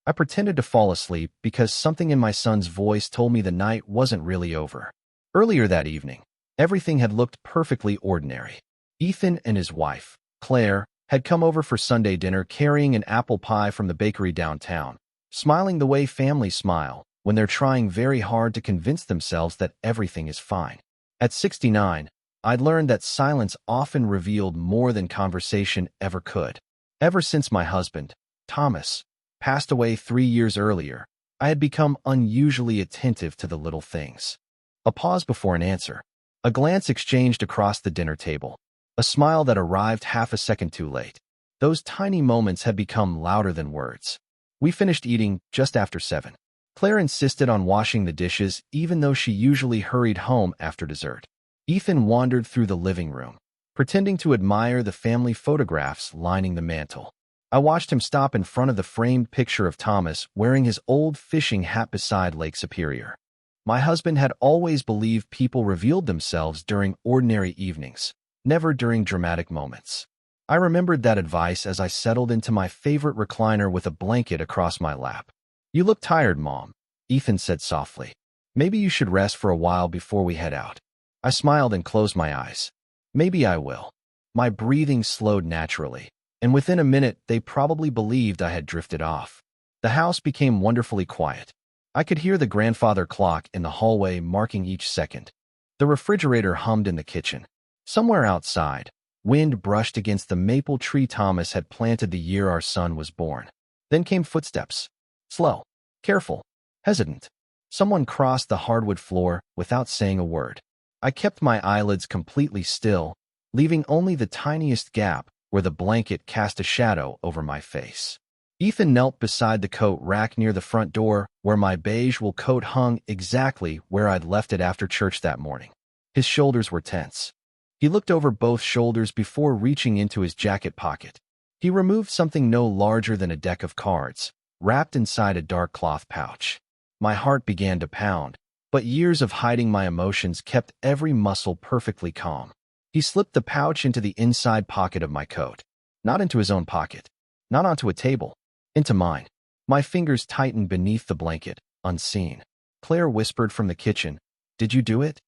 I pretended to fall asleep because something in my son's voice told me the night wasn't really over. Earlier that evening, everything had looked perfectly ordinary. Ethan and his wife, Claire, had come over for Sunday dinner carrying an apple pie from the bakery downtown, smiling the way families smile when they're trying very hard to convince themselves that everything is fine. At 69, I'd learned that silence often revealed more than conversation ever could. Ever since my husband, Thomas, passed away 3 years earlier, I had become unusually attentive to the little things. A pause before an answer, a glance exchanged across the dinner table, a smile that arrived half a second too late. Those tiny moments had become louder than words. We finished eating just after 7. Claire insisted on washing the dishes even though she usually hurried home after dessert. Ethan wandered through the living room, pretending to admire the family photographs lining the mantel. I watched him stop in front of the framed picture of Thomas wearing his old fishing hat beside Lake Superior. My husband had always believed people revealed themselves during ordinary evenings, never during dramatic moments. I remembered that advice as I settled into my favorite recliner with a blanket across my lap. "You look tired, Mom," Ethan said softly. "Maybe you should rest for a while before we head out." I smiled and closed my eyes. Maybe I will. My breathing slowed naturally, and within a minute they probably believed I had drifted off. The house became wonderfully quiet. I could hear the grandfather clock in the hallway marking each second. The refrigerator hummed in the kitchen. Somewhere outside, wind brushed against the maple tree Thomas had planted the year our son was born. Then came footsteps. Slow, careful, hesitant. Someone crossed the hardwood floor without saying a word. I kept my eyelids completely still, leaving only the tiniest gap where the blanket cast a shadow over my face. Ethan knelt beside the coat rack near the front door where my beige wool coat hung exactly where I'd left it after church that morning. His shoulders were tense. He looked over both shoulders before reaching into his jacket pocket. He removed something no larger than a deck of cards, wrapped inside a dark cloth pouch. My heart began to pound, but years of hiding my emotions kept every muscle perfectly calm. He slipped the pouch into the inside pocket of my coat. Not into his own pocket. Not onto a table. Into mine. My fingers tightened beneath the blanket, unseen. Claire whispered from the kitchen, "Did you do it?"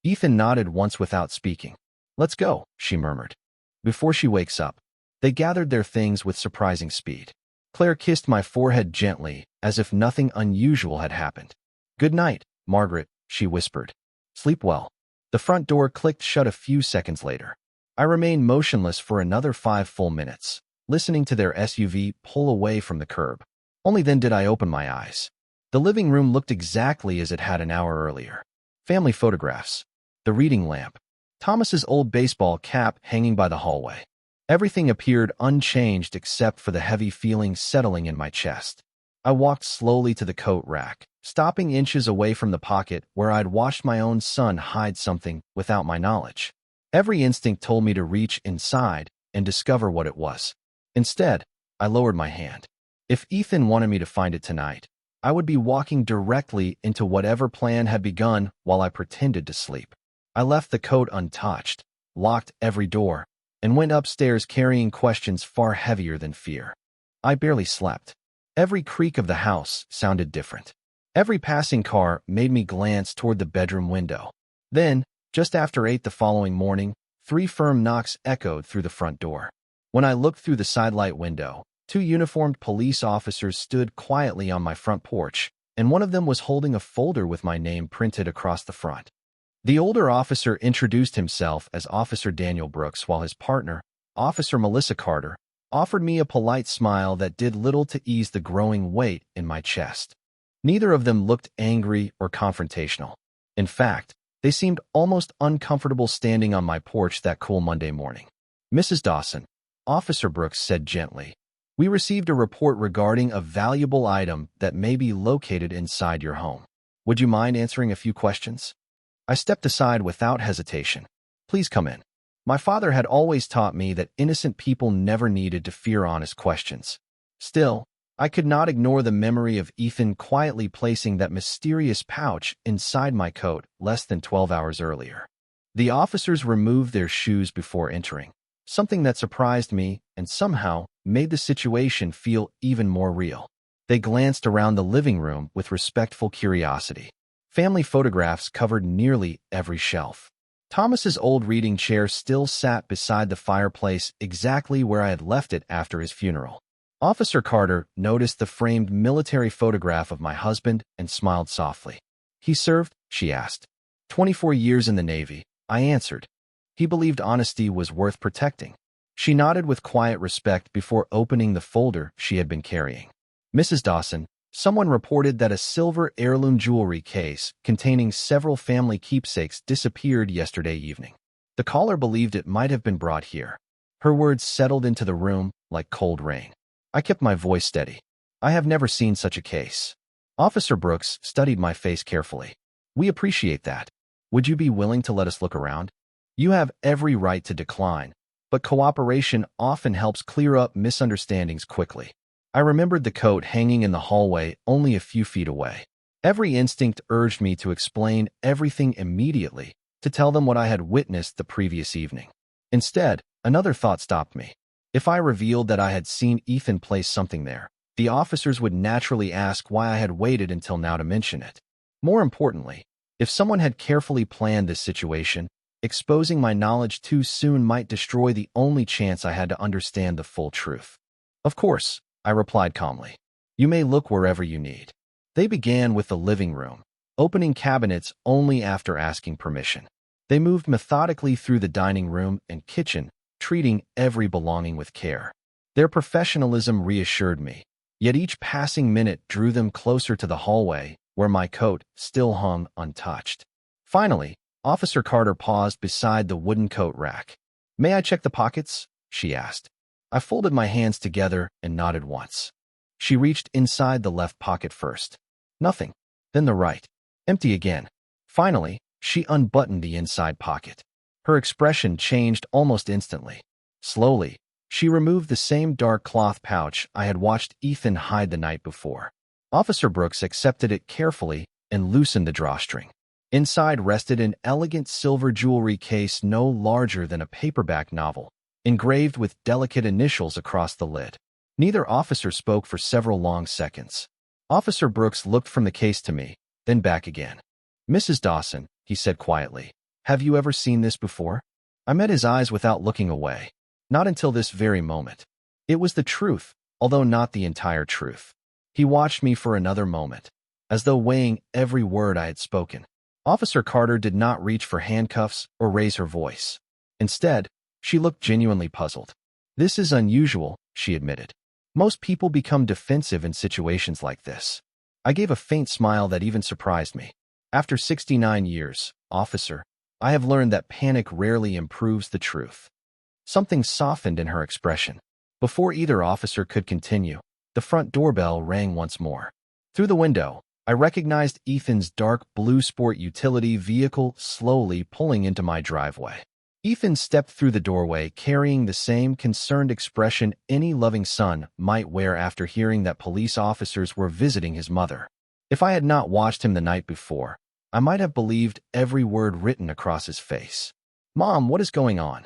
Ethan nodded once without speaking. "Let's go," she murmured. "Before she wakes up." They gathered their things with surprising speed. Claire kissed my forehead gently, as if nothing unusual had happened. "Good night, Margaret," she whispered. "Sleep well." The front door clicked shut a few seconds later. I remained motionless for another 5 full minutes, listening to their SUV pull away from the curb. Only then did I open my eyes. The living room looked exactly as it had an hour earlier. Family photographs. The reading lamp. Thomas's old baseball cap hanging by the hallway. Everything appeared unchanged except for the heavy feeling settling in my chest. I walked slowly to the coat rack, stopping inches away from the pocket where I'd watched my own son hide something without my knowledge. Every instinct told me to reach inside and discover what it was. Instead, I lowered my hand. If Ethan wanted me to find it tonight, I would be walking directly into whatever plan had begun while I pretended to sleep. I left the coat untouched, locked every door, and went upstairs carrying questions far heavier than fear. I barely slept. Every creak of the house sounded different. Every passing car made me glance toward the bedroom window. Then, just after 8 the following morning, 3 firm knocks echoed through the front door. When I looked through the sidelight window, 2 uniformed police officers stood quietly on my front porch, and one of them was holding a folder with my name printed across the front. The older officer introduced himself as Officer Daniel Brooks, while his partner, Officer Melissa Carter, offered me a polite smile that did little to ease the growing weight in my chest. Neither of them looked angry or confrontational. In fact, they seemed almost uncomfortable standing on my porch that cool Monday morning. "Mrs. Dawson," Officer Brooks said gently, "we received a report regarding a valuable item that may be located inside your home. Would you mind answering a few questions?" I stepped aside without hesitation. "Please come in." My father had always taught me that innocent people never needed to fear honest questions. Still, I could not ignore the memory of Ethan quietly placing that mysterious pouch inside my coat less than 12 hours earlier. The officers removed their shoes before entering, something that surprised me and somehow made the situation feel even more real. They glanced around the living room with respectful curiosity. Family photographs covered nearly every shelf. Thomas's old reading chair still sat beside the fireplace exactly where I had left it after his funeral. Officer Carter noticed the framed military photograph of my husband and smiled softly. "He served?" she asked. "24 years in the Navy," I answered. "He believed honesty was worth protecting." She nodded with quiet respect before opening the folder she had been carrying. "Mrs. Dawson, someone reported that a silver heirloom jewelry case containing several family keepsakes disappeared yesterday evening. The caller believed it might have been brought here." Her words settled into the room like cold rain. I kept my voice steady. "I have never seen such a case." Officer Brooks studied my face carefully. "We appreciate that. Would you be willing to let us look around? You have every right to decline, but cooperation often helps clear up misunderstandings quickly." I remembered the coat hanging in the hallway only a few feet away. Every instinct urged me to explain everything immediately, to tell them what I had witnessed the previous evening. Instead, another thought stopped me. If I revealed that I had seen Ethan place something there, the officers would naturally ask why I had waited until now to mention it. More importantly, if someone had carefully planned this situation, exposing my knowledge too soon might destroy the only chance I had to understand the full truth. "Of course," I replied calmly. "You may look wherever you need." They began with the living room, opening cabinets only after asking permission. They moved methodically through the dining room and kitchen, treating every belonging with care. Their professionalism reassured me, yet each passing minute drew them closer to the hallway, where my coat still hung untouched. Finally, Officer Carter paused beside the wooden coat rack. "May I check the pockets?" she asked. I folded my hands together and nodded once. She reached inside the left pocket first. Nothing. Then the right. Empty again. Finally, she unbuttoned the inside pocket. Her expression changed almost instantly. Slowly, she removed the same dark cloth pouch I had watched Ethan hide the night before. Officer Brooks accepted it carefully and loosened the drawstring. Inside rested an elegant silver jewelry case no larger than a paperback novel, engraved with delicate initials across the lid. Neither officer spoke for several long seconds. Officer Brooks looked from the case to me, then back again. "Mrs. Dawson," he said quietly, "have you ever seen this before?" I met his eyes without looking away. Not until this very moment. It was the truth, although not the entire truth. He watched me for another moment, as though weighing every word I had spoken. Officer Carter did not reach for handcuffs or raise her voice. Instead, she looked genuinely puzzled. "This is unusual," she admitted. "Most people become defensive in situations like this." I gave a faint smile that even surprised me. "After 69 years, officer, I have learned that panic rarely improves the truth." Something softened in her expression. Before either officer could continue, the front doorbell rang once more. Through the window, I recognized Ethan's dark blue sport utility vehicle slowly pulling into my driveway. Ethan stepped through the doorway carrying the same concerned expression any loving son might wear after hearing that police officers were visiting his mother. If I had not watched him the night before, I might have believed every word written across his face. "Mom, what is going on?"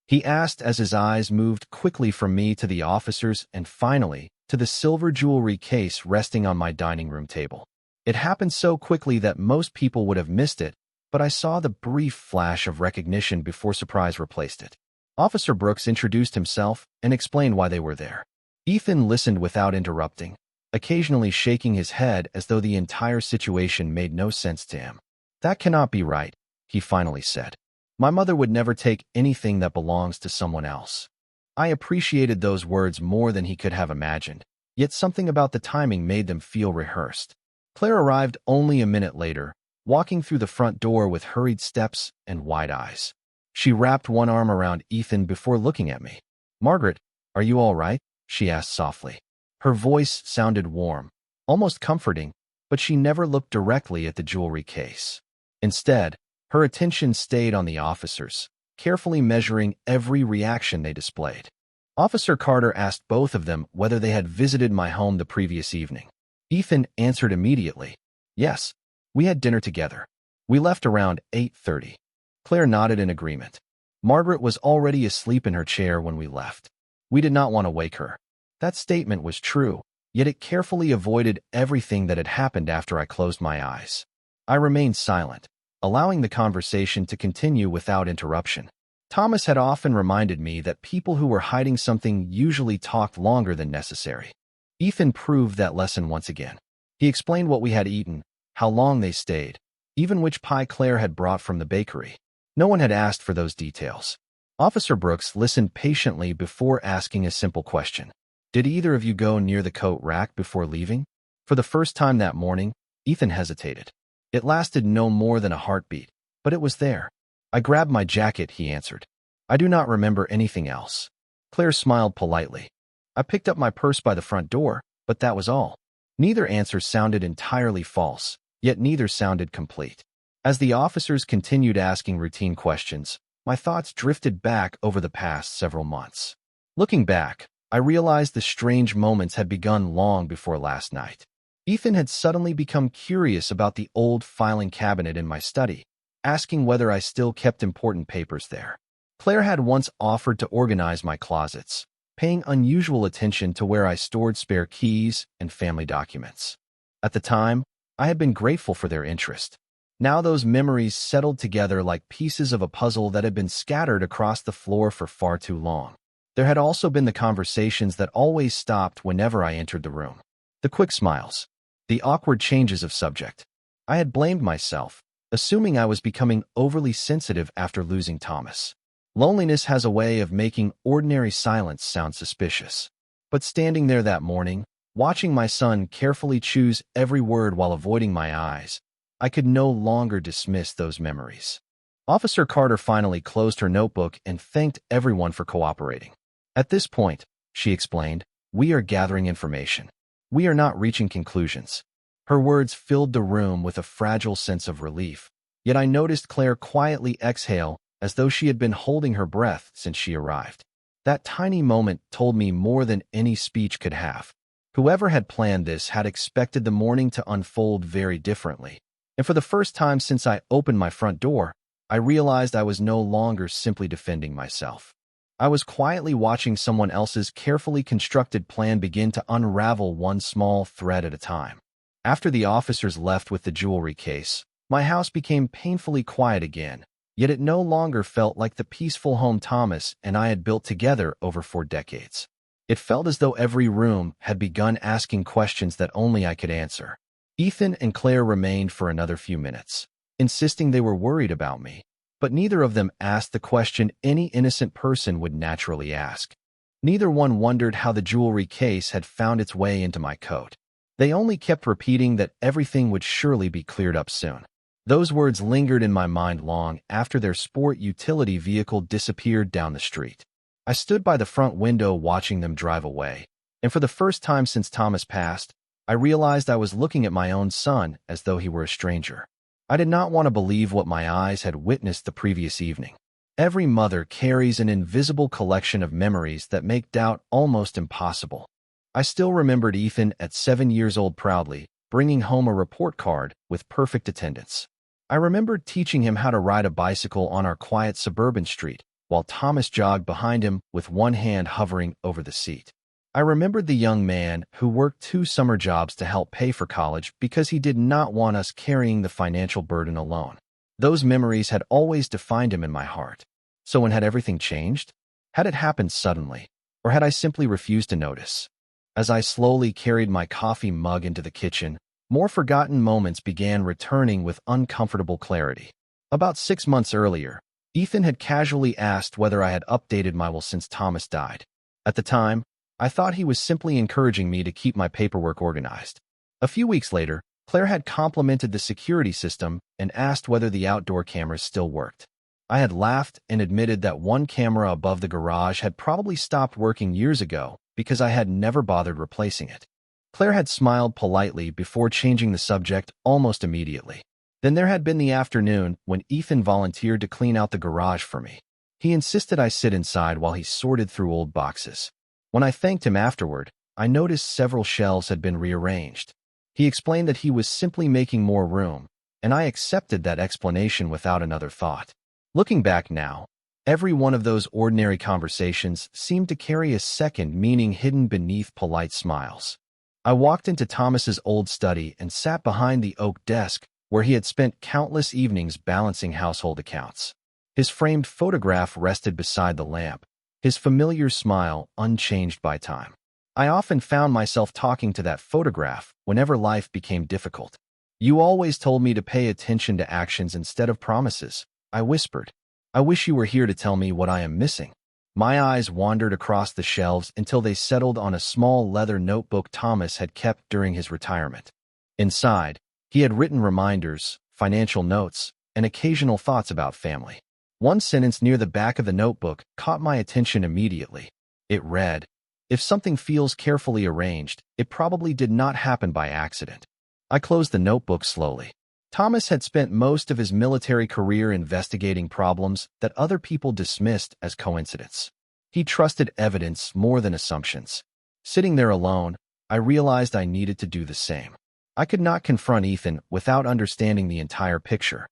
he asked as his eyes moved quickly from me to the officers and finally to the silver jewelry case resting on my dining room table. It happened so quickly that most people would have missed it, but I saw the brief flash of recognition before surprise replaced it. Officer Brooks introduced himself and explained why they were there. Ethan listened without interrupting, occasionally shaking his head as though the entire situation made no sense to him. "That cannot be right," he finally said. "My mother would never take anything that belongs to someone else." I appreciated those words more than he could have imagined, yet something about the timing made them feel rehearsed. Claire arrived only a minute later, walking through the front door with hurried steps and wide eyes. She wrapped one arm around Ethan before looking at me. "Margaret, are you all right?" she asked softly. Her voice sounded warm, almost comforting, but she never looked directly at the jewelry case. Instead, her attention stayed on the officers, carefully measuring every reaction they displayed. Officer Carter asked both of them whether they had visited my home the previous evening. Ethan answered immediately. "Yes, we had dinner together. We left around 8:30. Claire nodded in agreement. Margaret was already asleep in her chair when we left. We did not want to wake her. That statement was true, yet it carefully avoided everything that had happened after I closed my eyes. I remained silent, allowing the conversation to continue without interruption. Thomas had often reminded me that people who were hiding something usually talked longer than necessary. Ethan proved that lesson once again. He explained what we had eaten, how long they stayed, even which pie Claire had brought from the bakery. No one had asked for those details. Officer Brooks listened patiently before asking a simple question. Did either of you go near the coat rack before leaving? For the first time that morning, Ethan hesitated. It lasted no more than a heartbeat, but it was there. I grabbed my jacket, he answered. I do not remember anything else. Claire smiled politely. I picked up my purse by the front door, but that was all. Neither answer sounded entirely false, yet neither sounded complete. As the officers continued asking routine questions, my thoughts drifted back over the past several months. Looking back, I realized the strange moments had begun long before last night. Ethan had suddenly become curious about the old filing cabinet in my study, asking whether I still kept important papers there. Claire had once offered to organize my closets, paying unusual attention to where I stored spare keys and family documents. At the time, I had been grateful for their interest. Now those memories settled together like pieces of a puzzle that had been scattered across the floor for far too long. There had also been the conversations that always stopped whenever I entered the room. The quick smiles. The awkward changes of subject. I had blamed myself, assuming I was becoming overly sensitive after losing Thomas. Loneliness has a way of making ordinary silence sound suspicious. But standing there that morning, watching my son carefully choose every word while avoiding my eyes, I could no longer dismiss those memories. Officer Carter finally closed her notebook and thanked everyone for cooperating. At this point, she explained, we are gathering information. We are not reaching conclusions. Her words filled the room with a fragile sense of relief, yet I noticed Claire quietly exhale as though she had been holding her breath since she arrived. That tiny moment told me more than any speech could have. Whoever had planned this had expected the morning to unfold very differently. And for the first time since I opened my front door, I realized I was no longer simply defending myself. I was quietly watching someone else's carefully constructed plan begin to unravel one small thread at a time. After the officers left with the jewelry case, my house became painfully quiet again, yet it no longer felt like the peaceful home Thomas and I had built together over 4 decades. It felt as though every room had begun asking questions that only I could answer. Ethan and Claire remained for another few minutes, insisting they were worried about me, but neither of them asked the question any innocent person would naturally ask. Neither one wondered how the jewelry case had found its way into my coat. They only kept repeating that everything would surely be cleared up soon. Those words lingered in my mind long after their sport utility vehicle disappeared down the street. I stood by the front window watching them drive away, and for the first time since Thomas passed, I realized I was looking at my own son as though he were a stranger. I did not want to believe what my eyes had witnessed the previous evening. Every mother carries an invisible collection of memories that make doubt almost impossible. I still remembered Ethan at 7 years old proudly, bringing home a report card with perfect attendance. I remembered teaching him how to ride a bicycle on our quiet suburban street, while Thomas jogged behind him with one hand hovering over the seat. I remembered the young man who worked 2 summer jobs to help pay for college because he did not want us carrying the financial burden alone. Those memories had always defined him in my heart. So when had everything changed? Had it happened suddenly, or had I simply refused to notice? As I slowly carried my coffee mug into the kitchen, more forgotten moments began returning with uncomfortable clarity. About 6 months earlier, Ethan had casually asked whether I had updated my will since Thomas died. At the time, I thought he was simply encouraging me to keep my paperwork organized. A few weeks later, Claire had complimented the security system and asked whether the outdoor cameras still worked. I had laughed and admitted that one camera above the garage had probably stopped working years ago because I had never bothered replacing it. Claire had smiled politely before changing the subject almost immediately. Then there had been the afternoon when Ethan volunteered to clean out the garage for me. He insisted I sit inside while he sorted through old boxes. When I thanked him afterward, I noticed several shelves had been rearranged. He explained that he was simply making more room, and I accepted that explanation without another thought. Looking back now, every one of those ordinary conversations seemed to carry a second meaning hidden beneath polite smiles. I walked into Thomas's old study and sat behind the oak desk where he had spent countless evenings balancing household accounts. His framed photograph rested beside the lamp, his familiar smile unchanged by time. I often found myself talking to that photograph whenever life became difficult. "You always told me to pay attention to actions instead of promises," I whispered. "I wish you were here to tell me what I am missing." My eyes wandered across the shelves until they settled on a small leather notebook Thomas had kept during his retirement. Inside, he had written reminders, financial notes, and occasional thoughts about family. One sentence near the back of the notebook caught my attention immediately. It read, "If something feels carefully arranged, it probably did not happen by accident." I closed the notebook slowly. Thomas had spent most of his military career investigating problems that other people dismissed as coincidence. He trusted evidence more than assumptions. Sitting there alone, I realized I needed to do the same. I could not confront Ethan without understanding the entire picture.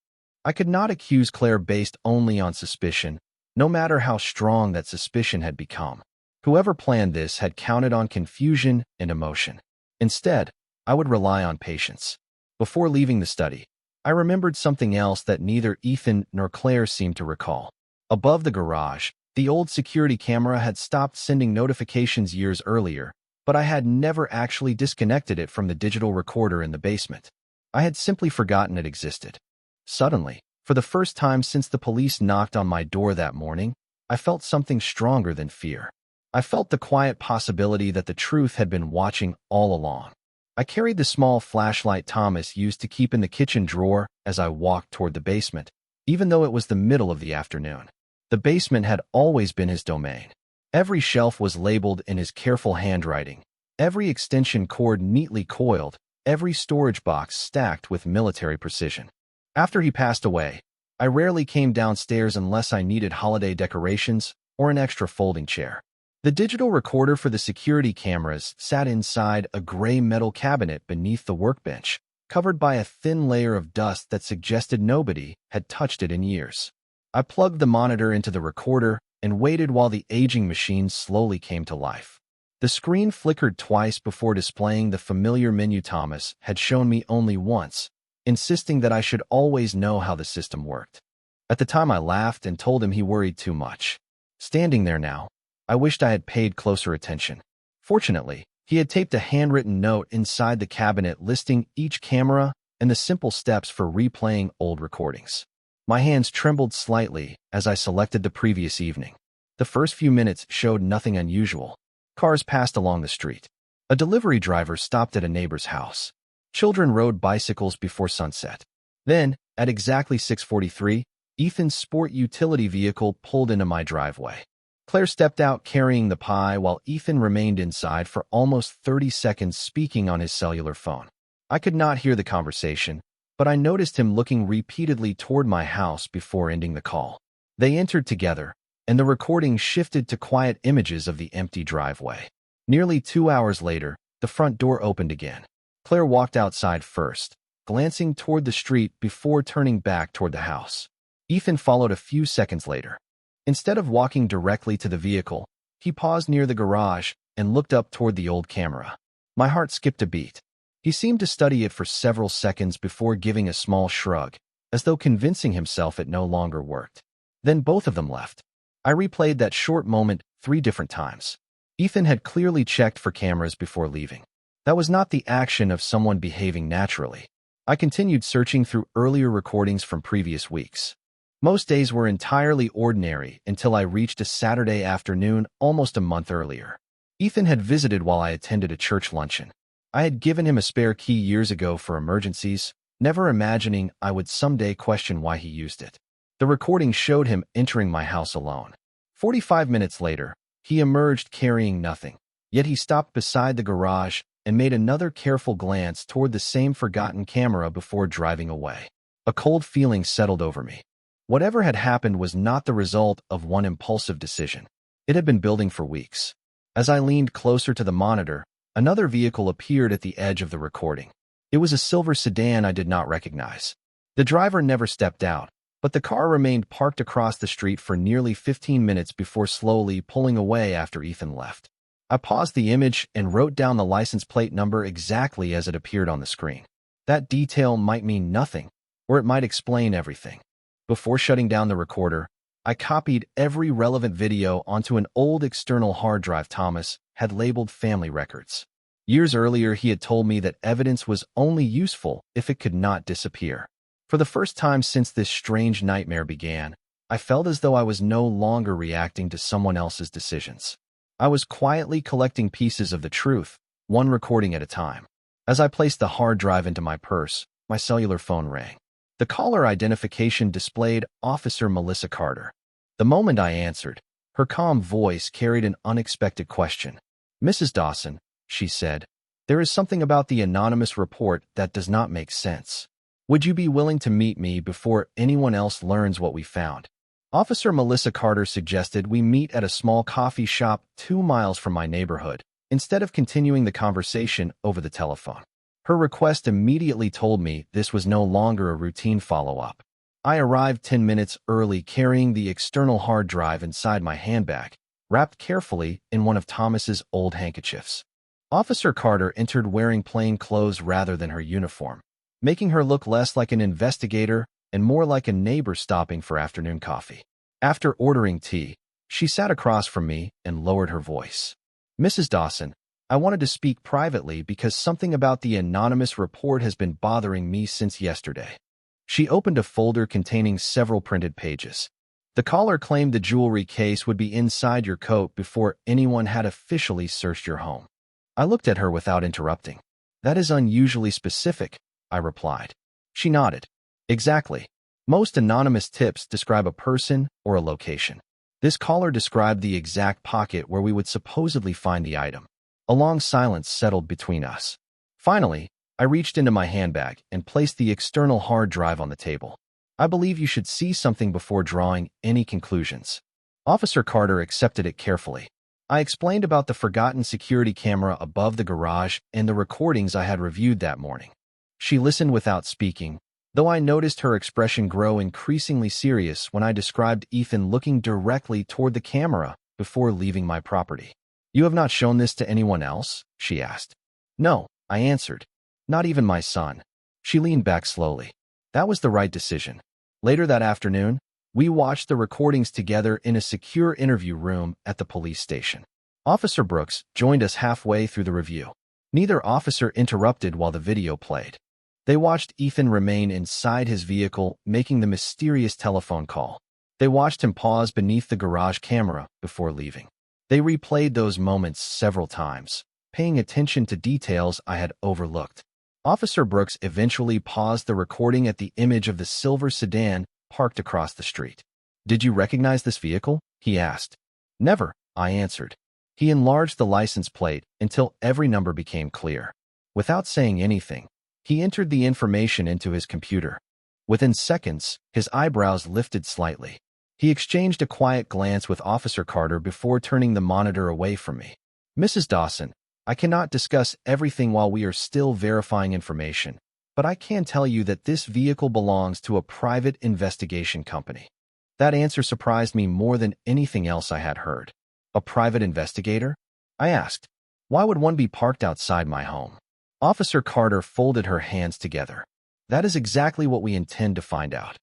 I could not accuse Claire based only on suspicion, no matter how strong that suspicion had become. Whoever planned this had counted on confusion and emotion. Instead, I would rely on patience. Before leaving the study, I remembered something else that neither Ethan nor Claire seemed to recall. Above the garage, the old security camera had stopped sending notifications years earlier, but I had never actually disconnected it from the digital recorder in the basement. I had simply forgotten it existed. Suddenly, for the first time since the police knocked on my door that morning, I felt something stronger than fear. I felt the quiet possibility that the truth had been watching all along. I carried the small flashlight Thomas used to keep in the kitchen drawer as I walked toward the basement, even though it was the middle of the afternoon. The basement had always been his domain. Every shelf was labeled in his careful handwriting, every extension cord neatly coiled, every storage box stacked with military precision. After he passed away, I rarely came downstairs unless I needed holiday decorations or an extra folding chair. The digital recorder for the security cameras sat inside a gray metal cabinet beneath the workbench, covered by a thin layer of dust that suggested nobody had touched it in years. I plugged the monitor into the recorder and waited while the aging machine slowly came to life. The screen flickered twice before displaying the familiar menu Thomas had shown me only once, insisting that I should always know how the system worked. At the time I laughed and told him he worried too much. Standing there now, I wished I had paid closer attention. Fortunately, he had taped a handwritten note inside the cabinet listing each camera and the simple steps for replaying old recordings. My hands trembled slightly as I selected the previous evening. The first few minutes showed nothing unusual. Cars passed along the street. A delivery driver stopped at a neighbor's house. Children rode bicycles before sunset. Then, at exactly 6:43, Ethan's sport utility vehicle pulled into my driveway. Claire stepped out carrying the pie while Ethan remained inside for almost 30 seconds speaking on his cellular phone. I could not hear the conversation, but I noticed him looking repeatedly toward my house before ending the call. They entered together, and the recording shifted to quiet images of the empty driveway. Nearly 2 hours later, the front door opened again. Claire walked outside first, glancing toward the street before turning back toward the house. Ethan followed a few seconds later. Instead of walking directly to the vehicle, he paused near the garage and looked up toward the old camera. My heart skipped a beat. He seemed to study it for several seconds before giving a small shrug, as though convincing himself it no longer worked. Then both of them left. I replayed that short moment 3 different times. Ethan had clearly checked for cameras before leaving. That was not the action of someone behaving naturally. I continued searching through earlier recordings from previous weeks. Most days were entirely ordinary until I reached a Saturday afternoon almost a month earlier. Ethan had visited while I attended a church luncheon. I had given him a spare key years ago for emergencies, never imagining I would someday question why he used it. The recording showed him entering my house alone. 45 minutes later, he emerged carrying nothing, yet he stopped beside the garage and made another careful glance toward the same forgotten camera before driving away. A cold feeling settled over me. Whatever had happened was not the result of one impulsive decision. It had been building for weeks. As I leaned closer to the monitor, another vehicle appeared at the edge of the recording. It was a silver sedan I did not recognize. The driver never stepped out, but the car remained parked across the street for nearly 15 minutes before slowly pulling away after Ethan left. I paused the image and wrote down the license plate number exactly as it appeared on the screen. That detail might mean nothing, or it might explain everything. Before shutting down the recorder, I copied every relevant video onto an old external hard drive Thomas had labeled family records. Years earlier, he had told me that evidence was only useful if it could not disappear. For the first time since this strange nightmare began, I felt as though I was no longer reacting to someone else's decisions. I was quietly collecting pieces of the truth, one recording at a time. As I placed the hard drive into my purse, my cellular phone rang. The caller identification displayed Officer Melissa Carter. The moment I answered, her calm voice carried an unexpected question. "Mrs. Dawson," she said, "there is something about the anonymous report that does not make sense. Would you be willing to meet me before anyone else learns what we found?" Officer Melissa Carter suggested we meet at a small coffee shop 2 miles from my neighborhood, instead of continuing the conversation over the telephone. Her request immediately told me this was no longer a routine follow-up. I arrived 10 minutes early carrying the external hard drive inside my handbag, wrapped carefully in one of Thomas's old handkerchiefs. Officer Carter entered wearing plain clothes rather than her uniform, making her look less like an investigator and more like a neighbor stopping for afternoon coffee. After ordering tea, she sat across from me and lowered her voice. "Mrs. Dawson, I wanted to speak privately because something about the anonymous report has been bothering me since yesterday." She opened a folder containing several printed pages. "The caller claimed the jewelry case would be inside your coat before anyone had officially searched your home." I looked at her without interrupting. "That is unusually specific," I replied. She nodded. "Exactly. Most anonymous tips describe a person or a location. This caller described the exact pocket where we would supposedly find the item." A long silence settled between us. Finally, I reached into my handbag and placed the external hard drive on the table. "I believe you should see something before drawing any conclusions." Officer Carter accepted it carefully. I explained about the forgotten security camera above the garage and the recordings I had reviewed that morning. She listened without speaking, though I noticed her expression grow increasingly serious when I described Ethan looking directly toward the camera before leaving my property. "You have not shown this to anyone else?" she asked. "No," I answered. "Not even my son." She leaned back slowly. That was the right decision. Later that afternoon, we watched the recordings together in a secure interview room at the police station. Officer Brooks joined us halfway through the review. Neither officer interrupted while the video played. They watched Ethan remain inside his vehicle, making the mysterious telephone call. They watched him pause beneath the garage camera before leaving. They replayed those moments several times, paying attention to details I had overlooked. Officer Brooks eventually paused the recording at the image of the silver sedan parked across the street. "Did you recognize this vehicle?" he asked. "Never," I answered. He enlarged the license plate until every number became clear. Without saying anything, he entered the information into his computer. Within seconds, his eyebrows lifted slightly. He exchanged a quiet glance with Officer Carter before turning the monitor away from me. "Mrs. Dawson, I cannot discuss everything while we are still verifying information, but I can tell you that this vehicle belongs to a private investigation company." That answer surprised me more than anything else I had heard. "A private investigator?" I asked. "Why would one be parked outside my home?" Officer Carter folded her hands together. "That is exactly what we intend to find out."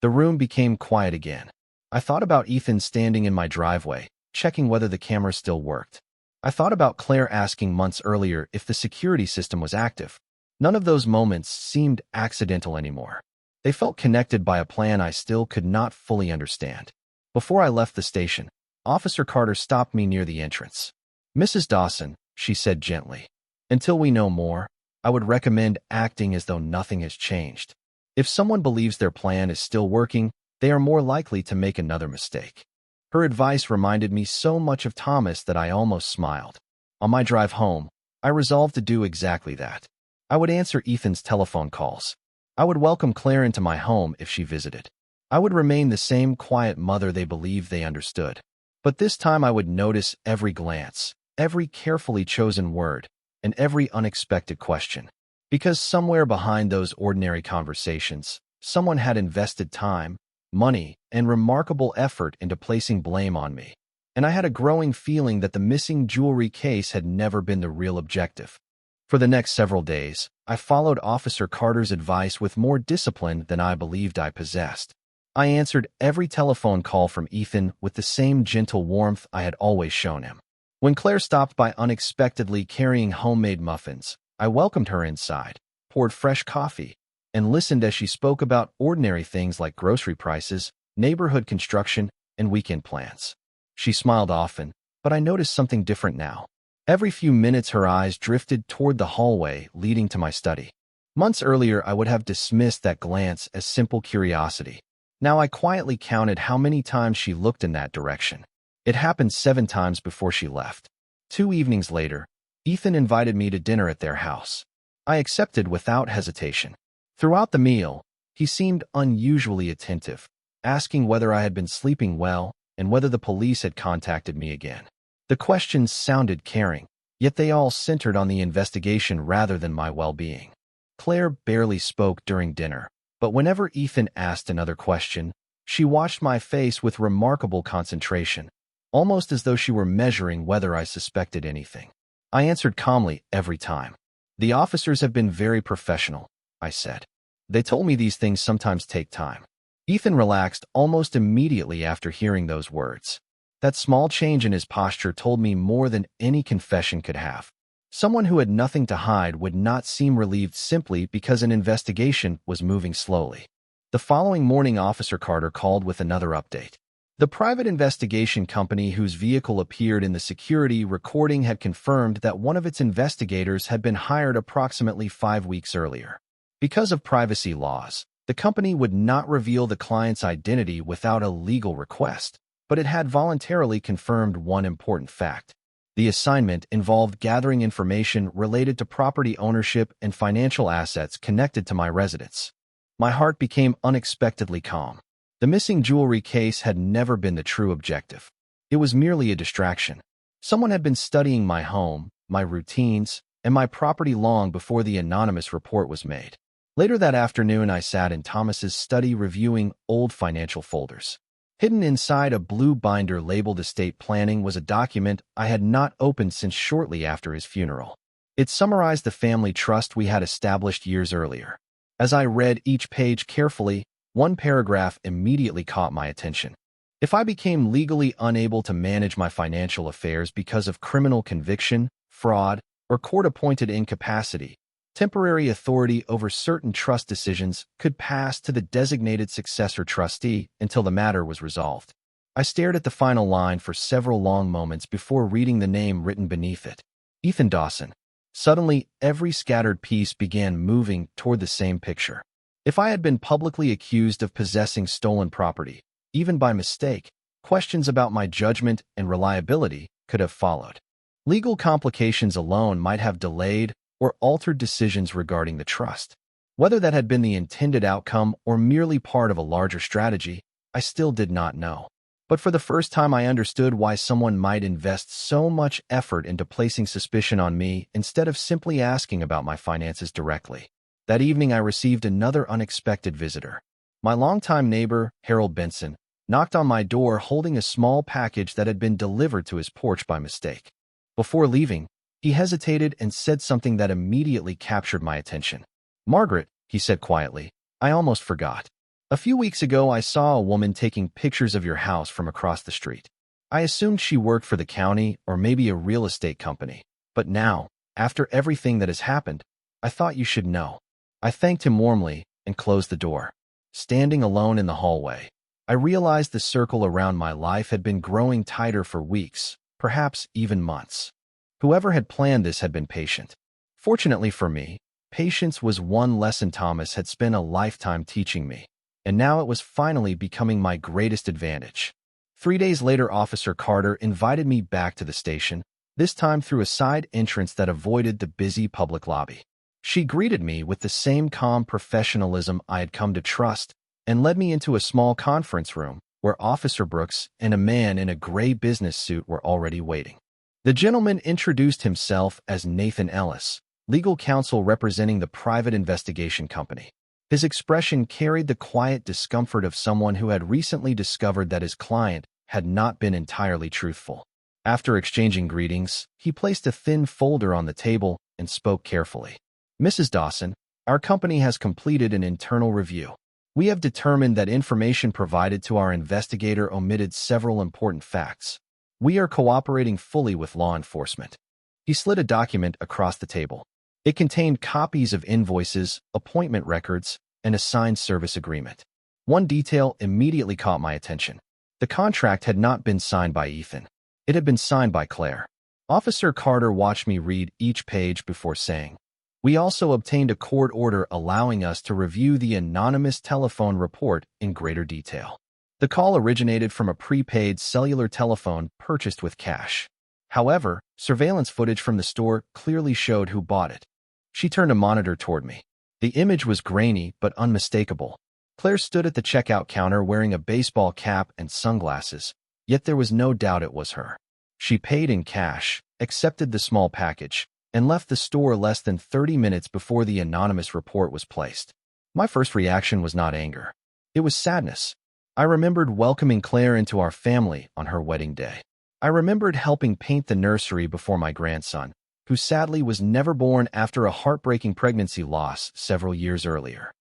The room became quiet again. I thought about Ethan standing in my driveway, checking whether the camera still worked. I thought about Claire asking months earlier if the security system was active. None of those moments seemed accidental anymore. They felt connected by a plan I still could not fully understand. Before I left the station, Officer Carter stopped me near the entrance. "Mrs. Dawson," she said gently, "until we know more, I would recommend acting as though nothing has changed. If someone believes their plan is still working, they are more likely to make another mistake." Her advice reminded me so much of Thomas that I almost smiled. On my drive home, I resolved to do exactly that. I would answer Ethan's telephone calls. I would welcome Claire into my home if she visited. I would remain the same quiet mother they believed they understood. But this time I would notice every glance, every carefully chosen word, and every unexpected question. Because somewhere behind those ordinary conversations, someone had invested time, money, and remarkable effort into placing blame on me. and I had a growing feeling that the missing jewelry case had never been the real objective. For the next several days, I followed Officer Carter's advice with more discipline than I believed I possessed. I answered every telephone call from Ethan with the same gentle warmth I had always shown him. When Claire stopped by unexpectedly carrying homemade muffins, I welcomed her inside, poured fresh coffee, and listened as she spoke about ordinary things like grocery prices, neighborhood construction, and weekend plans. She smiled often, but I noticed something different now. Every few minutes her eyes drifted toward the hallway leading to my study. Months earlier I would have dismissed that glance as simple curiosity. Now I quietly counted how many times she looked in that direction. It happened 7 times before she left. 2 evenings later, Ethan invited me to dinner at their house. I accepted without hesitation. Throughout the meal, he seemed unusually attentive, asking whether I had been sleeping well and whether the police had contacted me again. The questions sounded caring, yet they all centered on the investigation rather than my well-being. Claire barely spoke during dinner, but whenever Ethan asked another question, she watched my face with remarkable concentration, almost as though she were measuring whether I suspected anything. I answered calmly every time. "The officers have been very professional," I said. "They told me these things sometimes take time." Ethan relaxed almost immediately after hearing those words. That small change in his posture told me more than any confession could have. Someone who had nothing to hide would not seem relieved simply because an investigation was moving slowly. The following morning, Officer Carter called with another update. The private investigation company whose vehicle appeared in the security recording had confirmed that one of its investigators had been hired approximately 5 weeks earlier. Because of privacy laws, the company would not reveal the client's identity without a legal request, but it had voluntarily confirmed one important fact. The assignment involved gathering information related to property ownership and financial assets connected to my residence. My heart became unexpectedly calm. The missing jewelry case had never been the true objective. It was merely a distraction. Someone had been studying my home, my routines, and my property long before the anonymous report was made. Later that afternoon, I sat in Thomas's study reviewing old financial folders. Hidden inside a blue binder labeled estate planning was a document I had not opened since shortly after his funeral. It summarized the family trust we had established years earlier. As I read each page carefully, one paragraph immediately caught my attention. If I became legally unable to manage my financial affairs because of criminal conviction, fraud, or court-appointed incapacity, temporary authority over certain trust decisions could pass to the designated successor trustee until the matter was resolved. I stared at the final line for several long moments before reading the name written beneath it. Ethan Dawson. Suddenly, every scattered piece began moving toward the same picture. If I had been publicly accused of possessing stolen property, even by mistake, questions about my judgment and reliability could have followed. Legal complications alone might have delayed or altered decisions regarding the trust. Whether that had been the intended outcome or merely part of a larger strategy, I still did not know. But for the first time, I understood why someone might invest so much effort into placing suspicion on me instead of simply asking about my finances directly. That evening, I received another unexpected visitor. My longtime neighbor, Harold Benson, knocked on my door holding a small package that had been delivered to his porch by mistake. Before leaving, he hesitated and said something that immediately captured my attention. "Margaret," he said quietly, "I almost forgot. A few weeks ago, I saw a woman taking pictures of your house from across the street. I assumed she worked for the county or maybe a real estate company. But now, after everything that has happened, I thought you should know." I thanked him warmly and closed the door. Standing alone in the hallway, I realized the circle around my life had been growing tighter for weeks, perhaps even months. Whoever had planned this had been patient. Fortunately for me, patience was one lesson Thomas had spent a lifetime teaching me, and now it was finally becoming my greatest advantage. 3 days later, Officer Carter invited me back to the station, this time through a side entrance that avoided the busy public lobby. She greeted me with the same calm professionalism I had come to trust and led me into a small conference room where Officer Brooks and a man in a gray business suit were already waiting. The gentleman introduced himself as Nathan Ellis, legal counsel representing the private investigation company. His expression carried the quiet discomfort of someone who had recently discovered that his client had not been entirely truthful. After exchanging greetings, he placed a thin folder on the table and spoke carefully. "Mrs. Dawson, our company has completed an internal review. We have determined that information provided to our investigator omitted several important facts. We are cooperating fully with law enforcement." He slid a document across the table. It contained copies of invoices, appointment records, and a signed service agreement. One detail immediately caught my attention. The contract had not been signed by Ethan. It had been signed by Claire. Officer Carter watched me read each page before saying, "We also obtained a court order allowing us to review the anonymous telephone report in greater detail. The call originated from a prepaid cellular telephone purchased with cash. However, surveillance footage from the store clearly showed who bought it." She turned a monitor toward me. The image was grainy but unmistakable. Claire stood at the checkout counter wearing a baseball cap and sunglasses, yet there was no doubt it was her. She paid in cash, accepted the small package, and left the store less than 30 minutes before the anonymous report was placed. My first reaction was not anger. It was sadness. I remembered welcoming Claire into our family on her wedding day. I remembered helping paint the nursery before my grandson, who sadly was never born after a heartbreaking pregnancy loss several years earlier.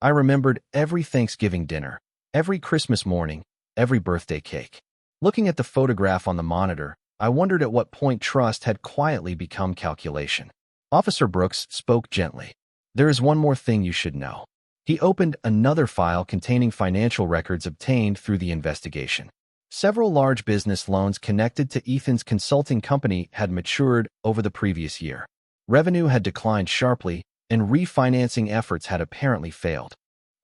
I remembered every Thanksgiving dinner, every Christmas morning, every birthday cake. Looking at the photograph on the monitor, I wondered at what point trust had quietly become calculation. Officer Brooks spoke gently. "There is one more thing you should know." He opened another file containing financial records obtained through the investigation. Several large business loans connected to Ethan's consulting company had matured over the previous year. Revenue had declined sharply, and refinancing efforts had apparently failed.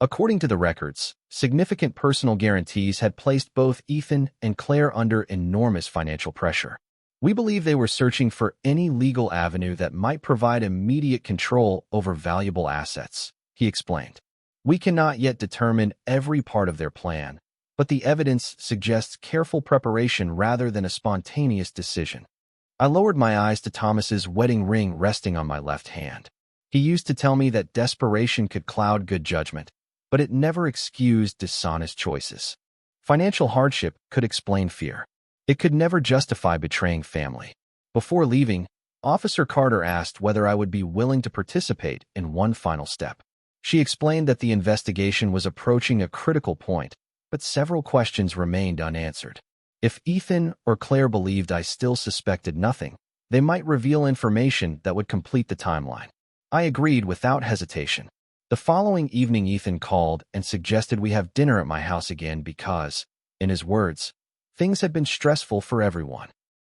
According to the records, significant personal guarantees had placed both Ethan and Claire under enormous financial pressure. "We believe they were searching for any legal avenue that might provide immediate control over valuable assets," he explained. "We cannot yet determine every part of their plan, but the evidence suggests careful preparation rather than a spontaneous decision." I lowered my eyes to Thomas's wedding ring resting on my left hand. He used to tell me that desperation could cloud good judgment, but it never excused dishonest choices. Financial hardship could explain fear. It could never justify betraying family. Before leaving, Officer Carter asked whether I would be willing to participate in one final step. She explained that the investigation was approaching a critical point, but several questions remained unanswered. If Ethan or Claire believed I still suspected nothing, they might reveal information that would complete the timeline. I agreed without hesitation. The following evening, Ethan called and suggested we have dinner at my house again because, in his words, things had been stressful for everyone.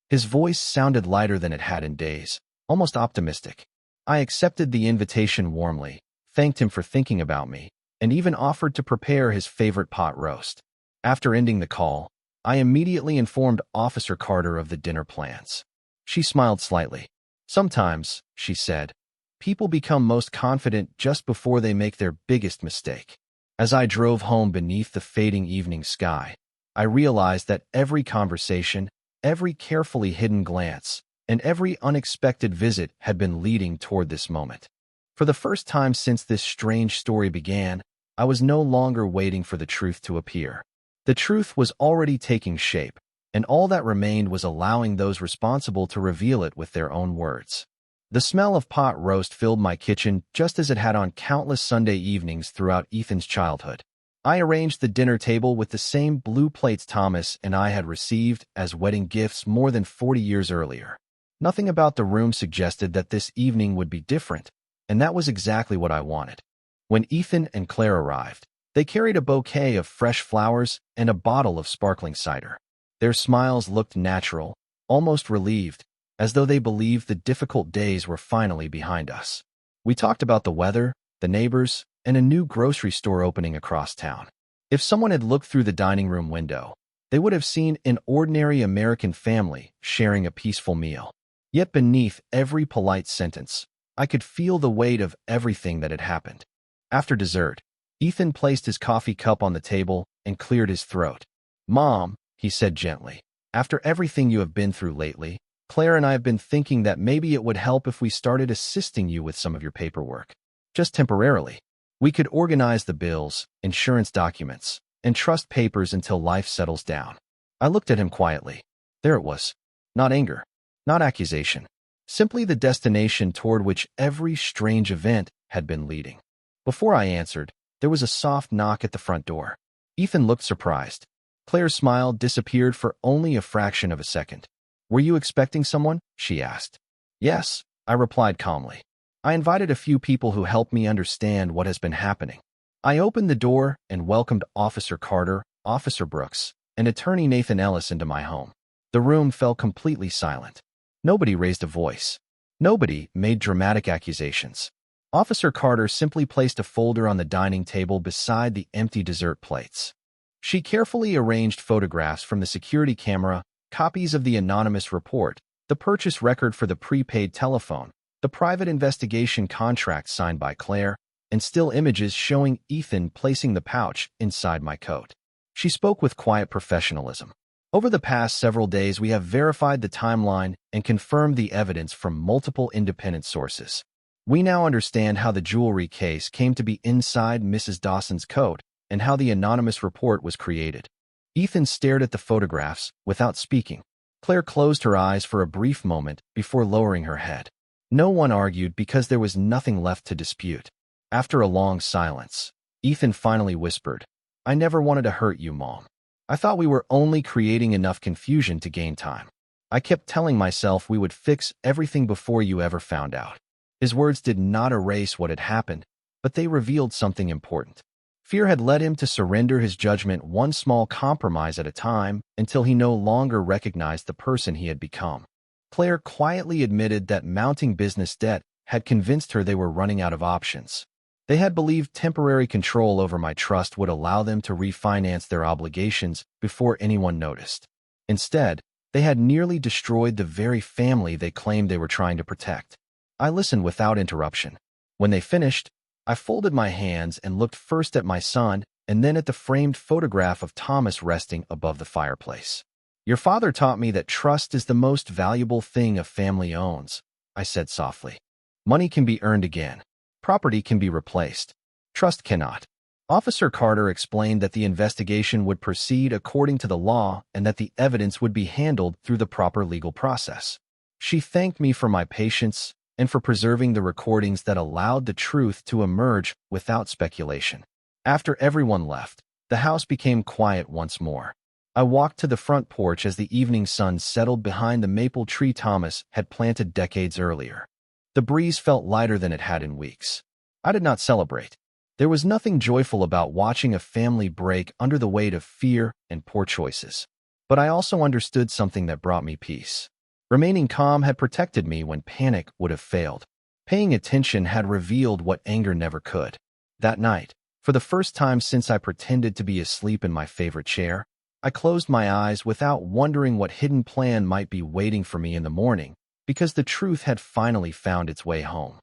His voice sounded lighter than it had in days, almost optimistic. I accepted the invitation warmly, thanked him for thinking about me, and even offered to prepare his favorite pot roast. After ending the call, I immediately informed Officer Carter of the dinner plans. She smiled slightly. "Sometimes," she said, "people become most confident just before they make their biggest mistake." As I drove home beneath the fading evening sky, I realized that every conversation, every carefully hidden glance, and every unexpected visit had been leading toward this moment. For the first time since this strange story began, I was no longer waiting for the truth to appear. The truth was already taking shape, and all that remained was allowing those responsible to reveal it with their own words. The smell of pot roast filled my kitchen just as it had on countless Sunday evenings throughout Ethan's childhood. I arranged the dinner table with the same blue plates Thomas and I had received as wedding gifts more than 40 years earlier. Nothing about the room suggested that this evening would be different, and that was exactly what I wanted. When Ethan and Claire arrived, they carried a bouquet of fresh flowers and a bottle of sparkling cider. Their smiles looked natural, almost relieved, as though they believed the difficult days were finally behind us. We talked about the weather, the neighbors, and a new grocery store opening across town. If someone had looked through the dining room window, they would have seen an ordinary American family sharing a peaceful meal. Yet beneath every polite sentence, I could feel the weight of everything that had happened. After dessert, Ethan placed his coffee cup on the table and cleared his throat. "Mom," he said gently, "after everything you have been through lately, Claire and I have been thinking that maybe it would help if we started assisting you with some of your paperwork. Just temporarily. We could organize the bills, insurance documents, and trust papers until life settles down." I looked at him quietly. There it was. Not anger. Not accusation. Simply the destination toward which every strange event had been leading. Before I answered, there was a soft knock at the front door. Ethan looked surprised. Claire's smile disappeared for only a fraction of a second. "Were you expecting someone?" she asked. "Yes," I replied calmly. "I invited a few people who helped me understand what has been happening." I opened the door and welcomed Officer Carter, Officer Brooks, and Attorney Nathan Ellis into my home. The room fell completely silent. Nobody raised a voice. Nobody made dramatic accusations. Officer Carter simply placed a folder on the dining table beside the empty dessert plates. She carefully arranged photographs from the security camera, copies of the anonymous report, the purchase record for the prepaid telephone, the private investigation contract signed by Claire, and still images showing Ethan placing the pouch inside my coat. She spoke with quiet professionalism. "Over the past several days, we have verified the timeline and confirmed the evidence from multiple independent sources. We now understand how the jewelry case came to be inside Mrs. Dawson's coat and how the anonymous report was created." Ethan stared at the photographs without speaking. Claire closed her eyes for a brief moment before lowering her head. No one argued because there was nothing left to dispute. After a long silence, Ethan finally whispered, "I never wanted to hurt you, Mom. I thought we were only creating enough confusion to gain time. I kept telling myself we would fix everything before you ever found out." His words did not erase what had happened, but they revealed something important. Fear had led him to surrender his judgment one small compromise at a time until he no longer recognized the person he had become. Claire quietly admitted that mounting business debt had convinced her they were running out of options. They had believed temporary control over my trust would allow them to refinance their obligations before anyone noticed. Instead, they had nearly destroyed the very family they claimed they were trying to protect. I listened without interruption. When they finished, I folded my hands and looked first at my son and then at the framed photograph of Thomas resting above the fireplace. "Your father taught me that trust is the most valuable thing a family owns," I said softly. "Money can be earned again. Property can be replaced. Trust cannot." Officer Carter explained that the investigation would proceed according to the law and that the evidence would be handled through the proper legal process. She thanked me for my patience and for preserving the recordings that allowed the truth to emerge without speculation. After everyone left, the house became quiet once more. I walked to the front porch as the evening sun settled behind the maple tree Thomas had planted decades earlier. The breeze felt lighter than it had in weeks. I did not celebrate. There was nothing joyful about watching a family break under the weight of fear and poor choices. But I also understood something that brought me peace. Remaining calm had protected me when panic would have failed. Paying attention had revealed what anger never could. That night, for the first time since I pretended to be asleep in my favorite chair, I closed my eyes without wondering what hidden plan might be waiting for me in the morning, because the truth had finally found its way home.